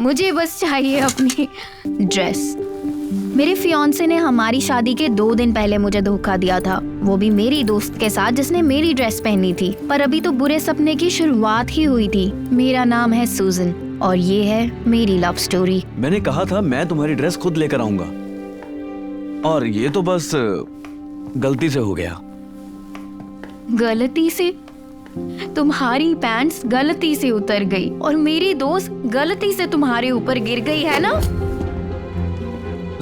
मुझे बस चाहिए अपनी ड्रेस। मेरे फियांसे ने हमारी शादी के 2 दिन पहले मुझे धोखा दिया था, वो भी मेरी दोस्त के साथ जिसने मेरी ड्रेस पहनी थी। पर अभी तो बुरे सपने की शुरुआत ही हुई थी। मेरा नाम है सूजन और ये है मेरी लव स्टोरी। मैंने कहा था मैं तुम्हारी ड्रेस खुद लेकर आऊंगा, और ये तो बस गलती से हो गया। गलती से? तुम्हारी पैंट्स गलती से उतर गई और मेरी दोस्त गलती से तुम्हारे ऊपर गिर गई, है ना?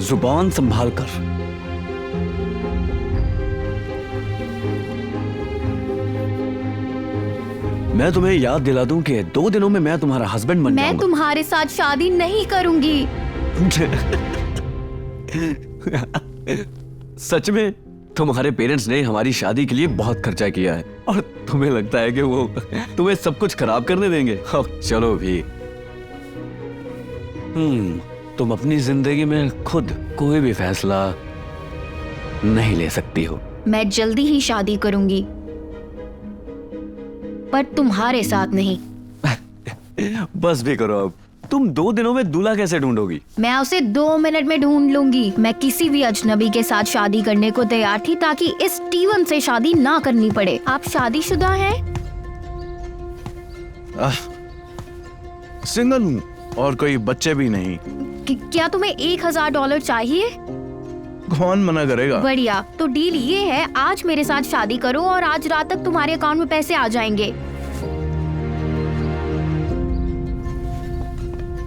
जुबान संभाल कर। मैं तुम्हें याद दिला दूं कि 2 दिनों में मैं तुम्हारा हस्बैंड बन जाऊंगा। मैं तुम्हारे साथ शादी नहीं करूंगी। सच में तुम्हारे पेरेंट्स ने हमारी शादी के लिए बहुत खर्चा किया है, और तुम्हें लगता है कि वो तुम्हें सब कुछ खराब करने देंगे? चलो भी। तुम अपनी जिंदगी में खुद कोई भी फैसला नहीं ले सकती हो। मैं जल्दी ही शादी करूंगी, पर तुम्हारे साथ नहीं। बस भी करो अब। तुम 2 दिनों में दूल्हा कैसे ढूंढोगी? मैं उसे 2 मिनट में ढूंढ लूंगी। मैं किसी भी अजनबी के साथ शादी करने को तैयार थी ताकि इस स्टीवन से शादी ना करनी पड़े। आप शादीशुदा हैं? सिंगल हूँ और कोई बच्चे भी नहीं। क्या तुम्हें $1000 चाहिए? कौन मना करेगा? बढ़िया, तो डील ये है, आज मेरे साथ शादी करो और आज रात तक तुम्हारे अकाउंट में पैसे आ जाएंगे।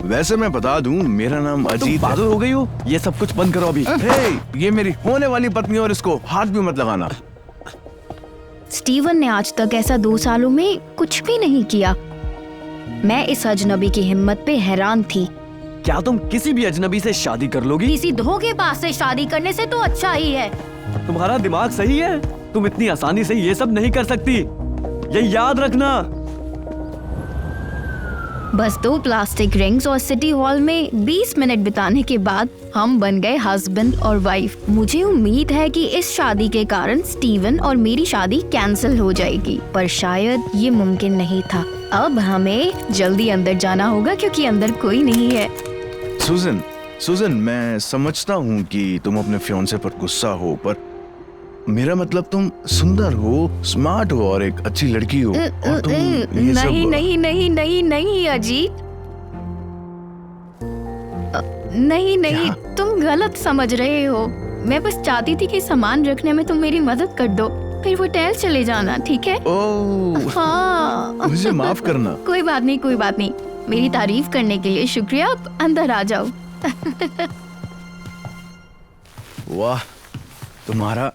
वैसे मैं बता दूं, मेरा नाम अजीत। पागल हो गई हो? ये सब कुछ बंद करो अभी। ये मेरी होने वाली पत्नी, और इसको हाथ भी मत लगाना। स्टीवन ने आज तक ऐसा 2 सालों में कुछ भी नहीं किया। मैं इस अजनबी की हिम्मत पे हैरान थी। क्या तुम किसी भी अजनबी से शादी कर लोगी? किसी धोखेबाज से शादी करने से तो अच्छा ही है। तुम्हारा दिमाग सही है? तुम इतनी आसानी से ये सब नहीं कर सकती, ये याद रखना। बस 2 प्लास्टिक रिंग्स और सिटी हॉल में 20 मिनट बिताने के बाद हम बन गए हस्बैंड और वाइफ। मुझे उम्मीद है कि इस शादी के कारण स्टीवन और मेरी शादी कैंसिल हो जाएगी, पर शायद ये मुमकिन नहीं था। अब हमें जल्दी अंदर जाना होगा क्योंकि अंदर कोई नहीं है। सुजन, मैं समझता हूँ कि तुम अपने फियांसे पर गुस्सा हो, पर मेरा मतलब तुम सुंदर हो, स्मार्ट हो और एक अच्छी लड़की हो। और तुम ये सब... नहीं अजीत, नहीं, तुम गलत समझ रहे हो। मैं बस चाहती थी कि सामान रखने में तुम मेरी मदद कर दो, फिर होटल चले जाना, ठीक है? ओह, हाँ। मुझे माफ करना। कोई बात नहीं। मेरी तारीफ करने के लिए शुक्रिया। अब अंदर आ जाओ। वाह, तुम्हारा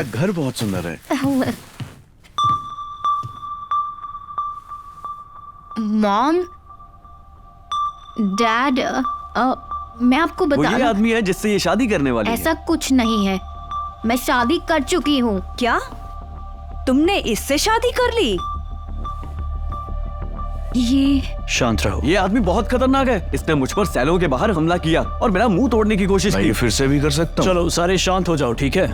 घर बहुत सुंदर है। मॉम, डैड, मैं आपको वो बता ये आदमी है जिससे ये शादी करने वाली है। ऐसा कुछ नहीं है, मैं शादी कर चुकी हूँ। क्या तुमने इससे शादी कर ली? ये शांत रहो। ये आदमी बहुत खतरनाक है। इसने मुझ पर सैलों के बाहर हमला किया और मेरा मुंह तोड़ने की कोशिश मैं की। ये फिर से भी कर सकता हूँ। चलो सारे शांत हो जाओ, ठीक है?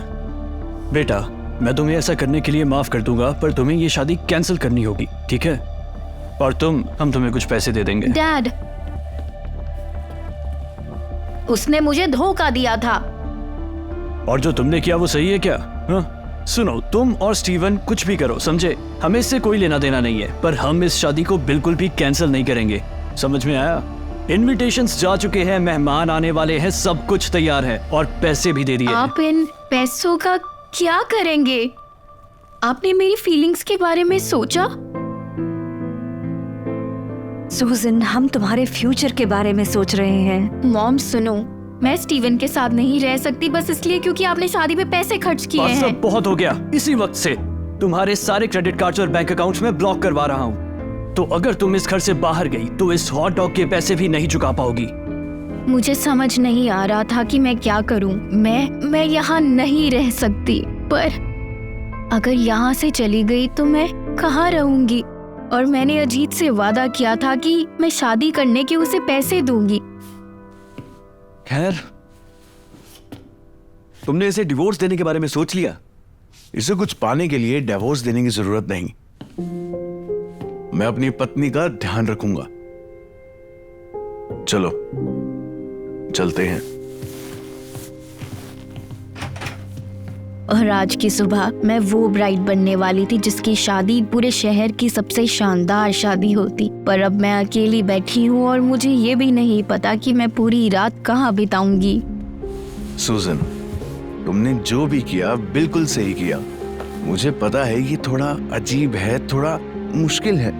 बेटा, मैं तुम्हें ऐसा करने के लिए माफ कर दूंगा, पर तुम्हें ये शादी कैंसिल करनी होगी, ठीक है? और हम तुम्हें कुछ पैसे दे देंगे। डैड, उसने मुझे धोखा दिया था। और जो तुमने किया वो सही है क्या? हाँ? सुनो, तुम और स्टीवन कुछ भी करो, समझे? हमें इससे कोई लेना देना नहीं है, पर हम इस शादी को बिल्कुल भी कैंसिल नहीं करेंगे। समझ में आया? इनविटेशंस जा चुके हैं, मेहमान आने वाले हैं, सब कुछ तैयार है और पैसे भी दे दिए। आप इन पैसों का क्या करेंगे? आपने मेरी फीलिंग्स के बारे में सोचा? सूजन, हम तुम्हारे फ्यूचर के बारे में सोच रहे हैं। मॉम सुनो, मैं स्टीवन के साथ नहीं रह सकती बस इसलिए क्योंकि आपने शादी पे पैसे खर्च किए बस हैं। अब बहुत हो गया। इसी वक्त से तुम्हारे सारे क्रेडिट कार्ड्स और बैंक अकाउंट्स में ब्लॉक करवा रहा हूँ। तो अगर तुम इस घर से बाहर गई तो इस हॉट डॉग के पैसे भी नहीं चुका पाओगी। मुझे समझ नहीं आ रहा था कि मैं क्या करूं। मैं यहाँ नहीं रह सकती, पर अगर यहाँ से चली गई तो मैं कहाँ रहूंगी? और मैंने अजीत से वादा किया था कि मैं शादी करने के उसे पैसे दूंगी। खैर, तुमने इसे डिवोर्स देने के बारे में सोच लिया? इसे कुछ पाने के लिए डिवोर्स देने की जरूरत नहीं। मैं अपनी पत्नी का ध्यान रखूंगा। चलो चलते हैं। और आज की सुबह मैं वो ब्राइड बनने वाली थी जिसकी शादी पूरे शहर की सबसे शानदार शादी होती, पर अब मैं अकेली बैठी हूँ और मुझे ये भी नहीं पता कि मैं पूरी रात कहाँ बिताऊंगी। सुजन, तुमने जो भी किया बिल्कुल सही किया। मुझे पता है ये थोड़ा अजीब है, थोड़ा मुश्किल है,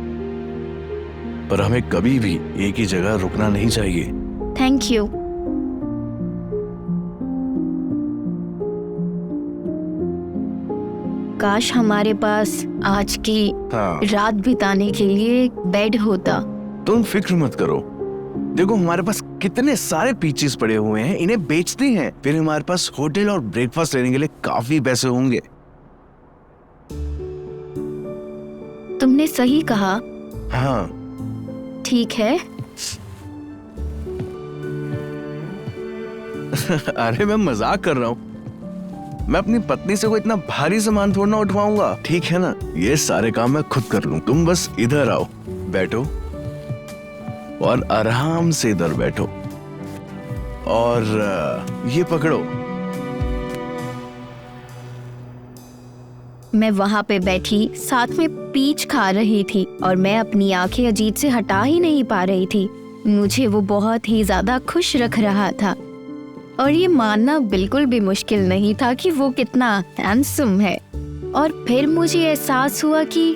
पर हमें कभी भी एक ही जगह रुकना नहीं चाहिए। Thank you. काश हमारे पास आज की हाँ, रात बिताने के लिए एक बेड होता। तुम फिक्र मत करो। देखो हमारे पास कितने सारे पीचेस पड़े हुए हैं, इन्हें बेचते हैं, फिर हमारे पास होटल और ब्रेकफास्ट लेने के लिए काफी पैसे होंगे। तुमने सही कहा। हाँ, ठीक है। अरे मैं मजाक कर रहा हूँ। मैं अपनी पत्नी से कोई इतना भारी सामान थोड़ा ना उठवाऊंगा, ठीक है ना? ये सारे काम मैं खुद कर लूं। तुम बस इधर आओ, बैठो और आराम से इधर बैठो और ये पकड़ो। मैं वहां पे बैठी साथ में पीच खा रही थी और मैं अपनी आंखें अजीत से हटा ही नहीं पा रही थी। मुझे वो बहुत ही ज्यादा खुश रख रहा था और ये मानना बिल्कुल भी मुश्किल नहीं था कि वो कितना हैंडसम है। और फिर मुझे एहसास हुआ कि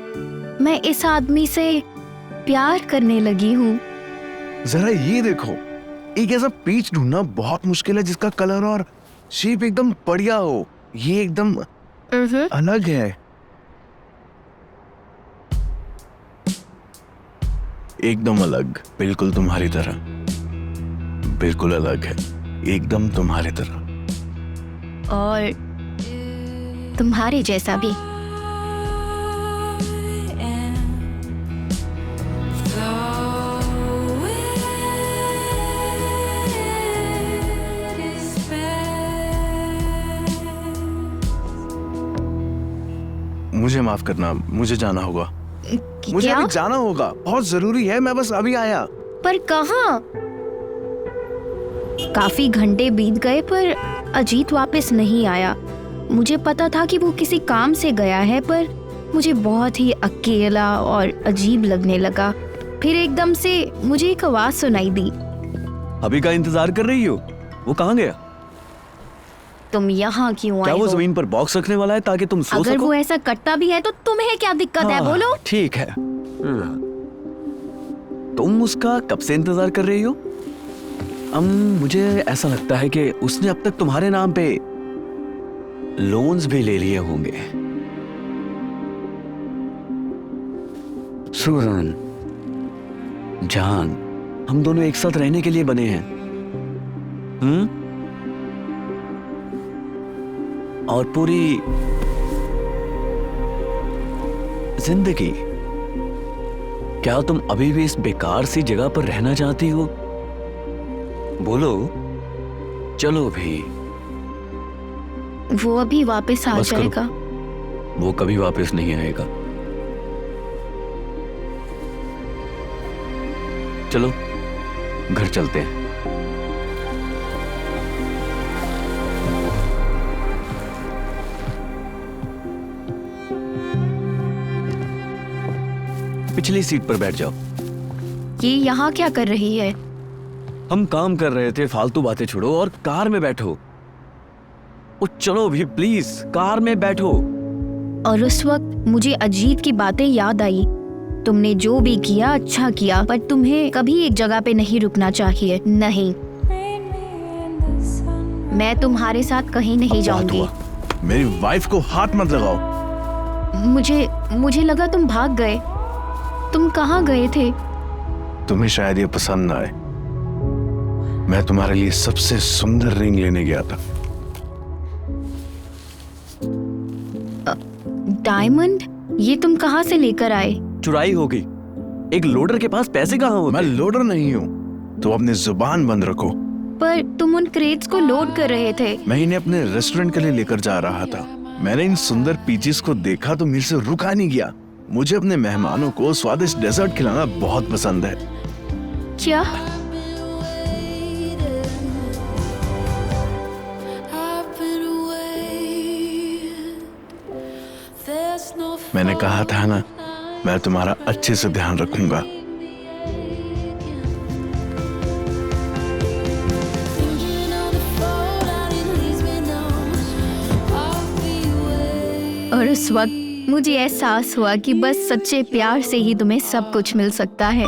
मैं इस आदमी से प्यार करने लगी हूँ। जरा ये देखो, एक ऐसा पीच ढूंढना बहुत मुश्किल है जिसका कलर और शेप एकदम बढ़िया हो। ये एकदम अलग है, एकदम अलग, बिल्कुल तुम्हारी तरह, बिल्कुल अलग है, एकदम तुम्हारी तरह और तुम्हारे जैसा भी। मुझे माफ करना, मुझे जाना होगा। मुझे क्या? अभी जाना होगा, बहुत जरूरी है। मैं बस अभी आया। पर कहाँ? काफी घंटे बीत गए पर अजीत वापस नहीं आया। मुझे पता था कि वो किसी काम से गया है, पर मुझे बहुत ही अकेला और अजीब लगने लगा। फिर एकदम से मुझे एक आवाज सुनाई दी। अभी का इंतजार कर रही हो? वो कहाँ गया? तुम यहाँ क्यों क्या आए वो हो? जमीन पर बॉक्स रखने वाला है ताकि तुम सो अगर सको? वो ऐसा करता भी है तो तुम्हें क्या दिक्कत है? बोलो। ठीक है। तुम उसका कब से इंतजार कर रही हो? मुझे ऐसा लगता है कि उसने अब तक तुम्हारे नाम पे लोन्स भी ले लिए होंगे। सुरन जान, हम दोनों एक साथ रहने के लिए बने हैं। और पूरी जिंदगी। क्या तुम अभी भी इस बेकार सी जगह पर रहना चाहती हो? बोलो, चलो भी। वो अभी वापस आ बस करो। जाएगा। वो कभी वापस नहीं आएगा। चलो घर चलते हैं। पिछली सीट पर बैठ जाओ। ये यहाँ क्या कर रही है? हम काम कर रहे थे, फालतू बातें छोड़ो और कार में बैठो। ओ चलो भी प्लीज, कार में बैठो। और उस वक्त मुझे अजीत की बातें याद आई। तुमने जो भी किया अच्छा किया, पर तुम्हें कभी एक जगह पे नहीं रुकना चाहिए। नहीं, मैं तुम्हारे साथ कहीं नहीं बात जाऊंगी। हुआ। मेरी वाइफ को हाथ मत लगाओ। मुझे लगा तुम भाग गए। तुम कहाँ गए थे? तुम्हें शायद ये पसंद ना आए, मैं तुम्हारे लिए सबसे सुंदर रिंग लेने गया था। डायमंड? ये तुम कहाँ से लेकर आए? चुराई होगी। एक लोडर के पास पैसे कहाँ होते? मैं लोडर नहीं हूँ, तो अपनी जुबान बंद रखो। पर तुम उन क्रेट्स को लोड कर रहे थे। मैं इन्हें अपने रेस्टोरेंट के लिए लेकर जा रहा था। मैंने इन सुंदर पीचेस को देखा तो मेरे से रुका नहीं गया। मुझे अपने मेहमानों को स्वादिष्ट डेजर्ट खिलाना बहुत पसंद है। क्या? मैंने कहा था ना, मैं तुम्हारा अच्छे से ध्यान रखूंगा। और उस वक्त मुझे एहसास हुआ कि बस सच्चे प्यार से ही तुम्हें सब कुछ मिल सकता है।